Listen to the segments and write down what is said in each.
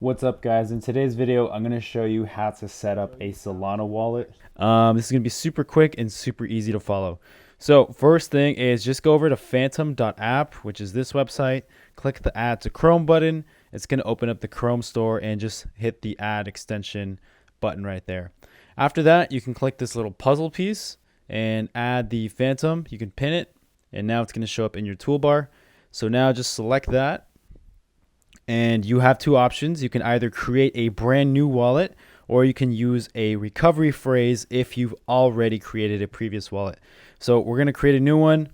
What's up, guys? In today's video, I'm going to show you how to set up a Solana wallet. This is going to be super quick and super easy to follow. So first thing is just go over to phantom.app, which is this website. Click the Add to Chrome button. It's going to open up the Chrome store and just hit the Add extension button right there. After that, you can click this little puzzle piece and add the Phantom. You can pin it, and now it's going to show up in your toolbar. So now just select that. And you have two options. You can either create a brand new wallet or you can use a recovery phrase if you've already created a previous wallet. So we're going to create a new one.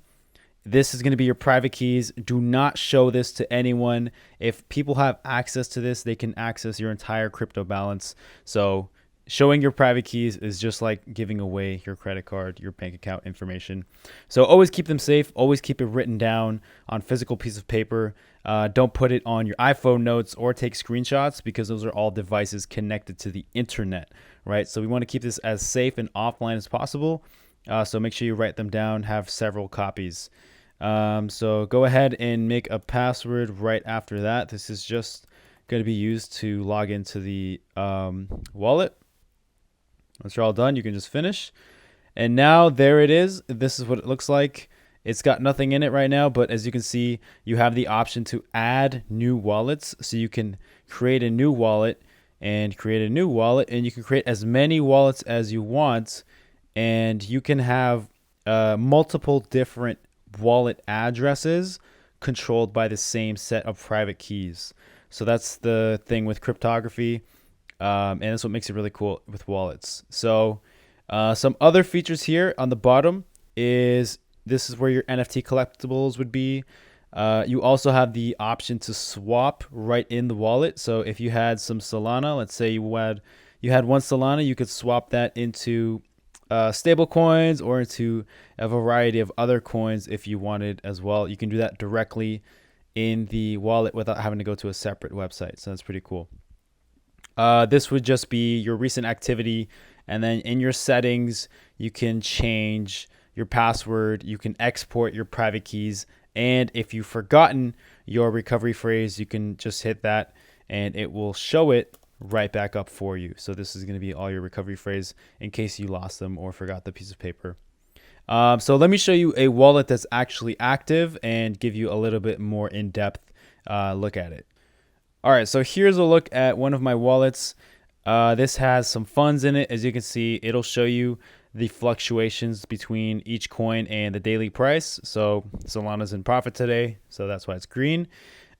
This is going to be your private keys. Do not show this to anyone. If people have access to this, they can access your entire crypto balance. So showing your private keys is just like giving away your credit card, your bank account information. So always keep them safe. Always keep it written down on physical piece of paper. Don't put it on your iPhone notes or take screenshots because those are all devices connected to the internet, right? So we want to keep this as safe and offline as possible. So make sure you write them down, have several copies. So go ahead and make a password right after that. This is just going to be used to log into the wallet. Once you're all done, you can just finish. And now there it is. This is what it looks like. It's got nothing in it right now, but as you can see, you have the option to add new wallets. So you can create a new wallet and create a new wallet, and you can create as many wallets as you want. And you can have multiple different wallet addresses controlled by the same set of private keys. So that's the thing with cryptography. And that's what makes it really cool with wallets. So some other features here on the bottom is this is where your NFT collectibles would be. You also have the option to swap right in the wallet. So if you had some Solana, let's say you had one Solana, you could swap that into stable coins or into a variety of other coins if you wanted as well. You can do that directly in the wallet without having to go to a separate website. So that's pretty cool. This would just be your recent activity, and then in your settings you can change your password, you can export your private keys, and if you've forgotten your recovery phrase, you can just hit that and it will show it right back up for you. So this is going to be all your recovery phrase in case you lost them or forgot the piece of paper. So let me show you a wallet that's actually active and give you a little bit more in-depth look at it. All right, so here's a look at one of my wallets. This has some funds in it. As you can see, it'll show you the fluctuations between each coin and the daily price. So Solana's in profit today, so that's why it's green.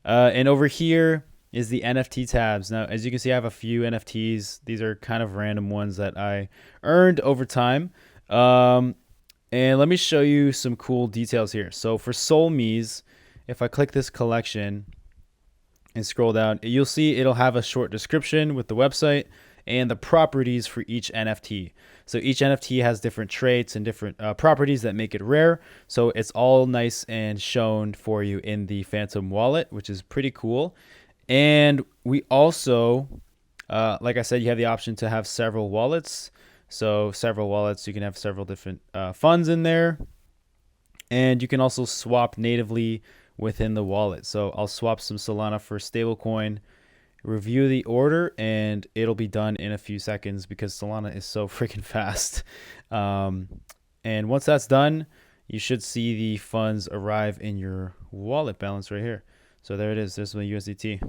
And over here is the NFT tabs. Now, as you can see, I have a few NFTs. These are kind of random ones that I earned over time. And let me show you some cool details here. So for SolMe's, if I click this collection and scroll down, you'll see it'll have a short description with the website and the properties for each NFT. So each NFT has different traits and different properties that make it rare. So it's all nice and shown for you in the Phantom wallet, which is pretty cool. And we also, like I said, you have the option to have several wallets. So several wallets, you can have several different funds in there. And you can also swap natively within the wallet. So I'll swap some Solana for stablecoin, review the order, and it'll be done in a few seconds because Solana is so freaking fast. And once that's done, you should see the funds arrive in your wallet balance right here. So there it is. There's my USDT.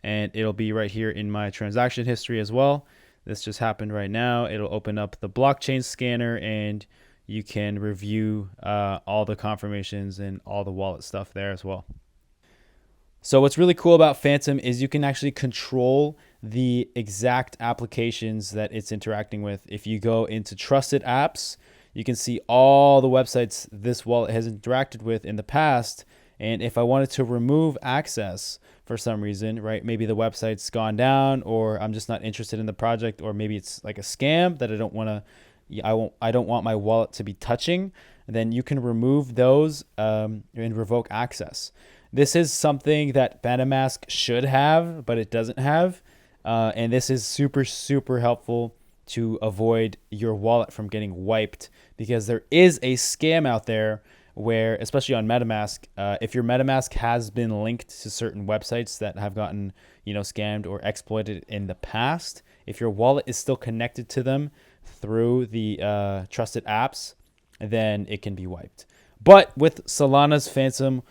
And it'll be right here in my transaction history as well. This just happened right now. It'll open up the blockchain scanner and you can review all the confirmations and all the wallet stuff there as well. So what's really cool about Phantom is you can actually control the exact applications that it's interacting with. If you go into trusted apps, you can see all the websites this wallet has interacted with in the past. And if I wanted to remove access for some reason, right, maybe the website's gone down or I'm just not interested in the project, or maybe it's like a scam that I don't want my wallet to be touching, then you can remove those and revoke access. This is something that Metamask should have, but it doesn't have. And this is super, super helpful to avoid your wallet from getting wiped, because there is a scam out there where, especially on Metamask, if your Metamask has been linked to certain websites that have gotten, scammed or exploited in the past. If your wallet is still connected to them through the trusted apps, then it can be wiped. But with Solana's Phantom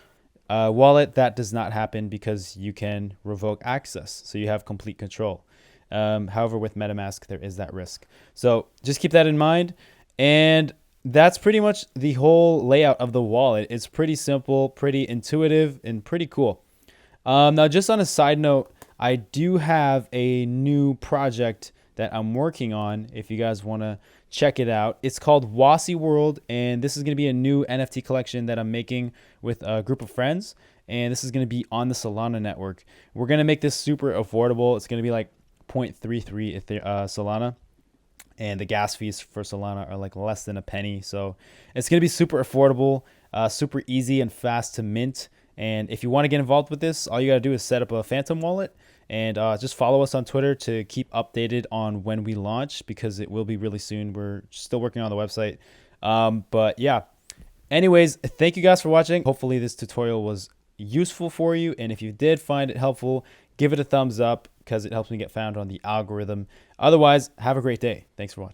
wallet, that does not happen because you can revoke access. So you have complete control. However, with MetaMask, there is that risk. So just keep that in mind. And that's pretty much the whole layout of the wallet. It's pretty simple, pretty intuitive, and pretty cool. Now, just on a side note, I do have a new project that I'm working on if you guys want to check it out. It's called Wasi World, and this is going to be a new NFT collection that I'm making with a group of friends, and this is going to be on the Solana network. We're going to make this super affordable. It's going to be like 0.33 Solana, and the gas fees for Solana are like less than a penny. So it's going to be super affordable, super easy and fast to mint. And if you want to get involved with this, all you got to do is set up a Phantom wallet and just follow us on Twitter to keep updated on when we launch, because it will be really soon. We're still working on the website. But yeah, anyways, thank you guys for watching. Hopefully this tutorial was useful for you. And if you did find it helpful, give it a thumbs up because it helps me get found on the algorithm. Otherwise, have a great day. Thanks for watching.